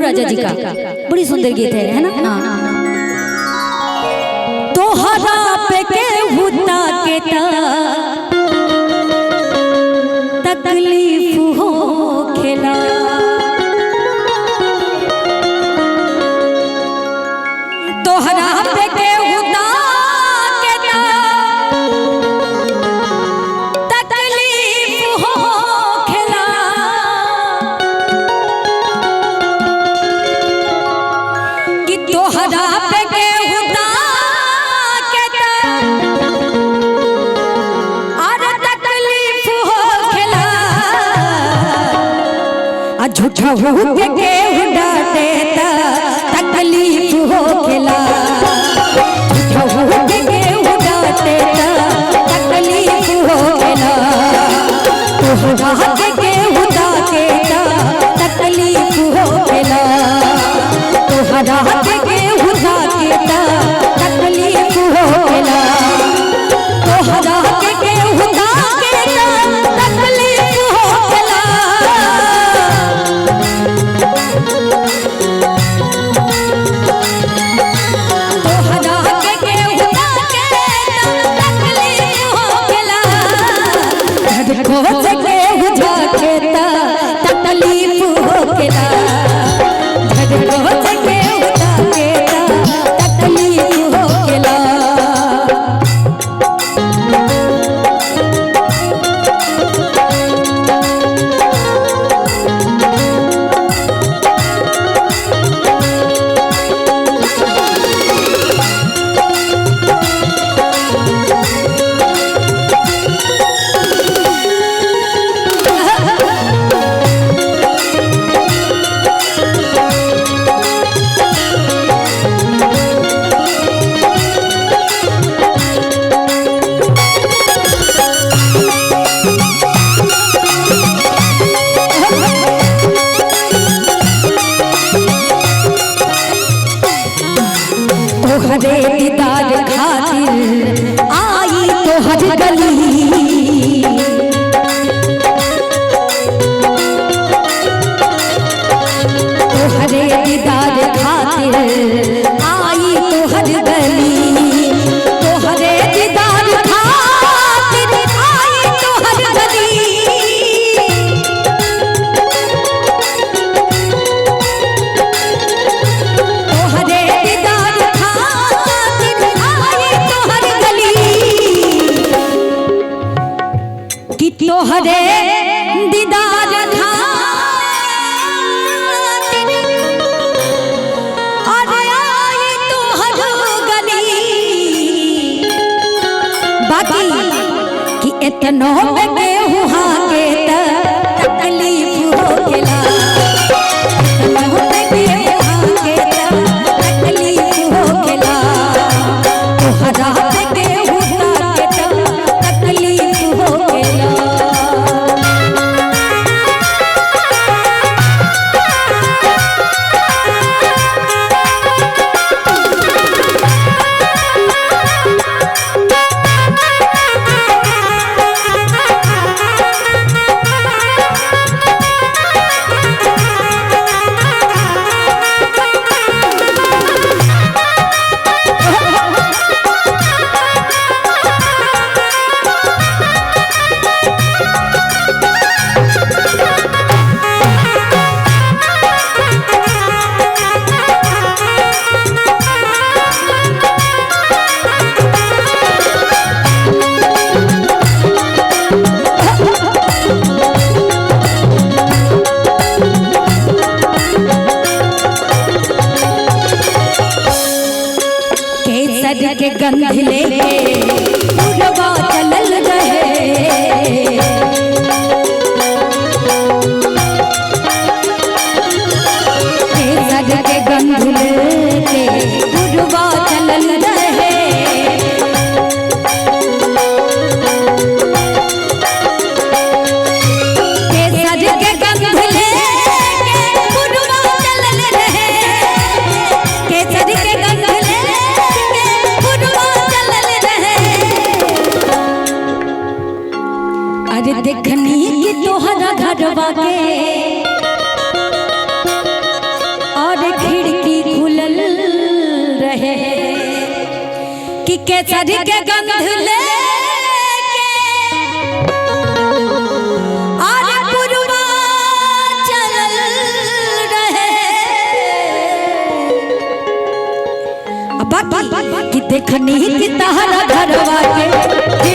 राजा जी का बड़ी सुंदर गीत है ना। तोहरा पे के हुता के तकलीफ हो खेला, तोहरा पे के हुता के तकलीफ हो खेला, कि तोहरा पे के हुता के अरे तकलीफ हो खेला, झूठा हो के डांटे तकलीफ हो खेला, झूठा हो के डांटे तकलीफ हो खेला, तोहरा के हुदा के तकलीफ हो खेला, तोहरा के हुदा के तकलीफ हो खेला, तोहरा के हुदा के तकलीफ हो खेला। तोहरे दीदार खातिर आई तोहर गली, तोहरे दीदार खातिर आई तोहर गली, तोहरे दीदार खातिर आई तोहर गली, तोहरे दीदार खातिर आई तोहर गली, कि तोहरे दीदार खातिर अरे आई तोहर गली, बाकी कि इतनो में हुआ के तकलीफ हो खेला, इतनो में हुआ के तकलीफ हो खेला, तोहरा के हुआ के तकलीफ हो खेला। केसर के गंध लेके पुरवा चलल रहे, केसर के गंध लेके पुरवा चलल रहे, केसर के गंध लेके पुरवा चलल रहे, केसर के गंध लेके पुरवा चलल कि केसरी के गंध ले आरे पुरवा चलल रहे बाकी कि देखनी कि तहरा घरवा के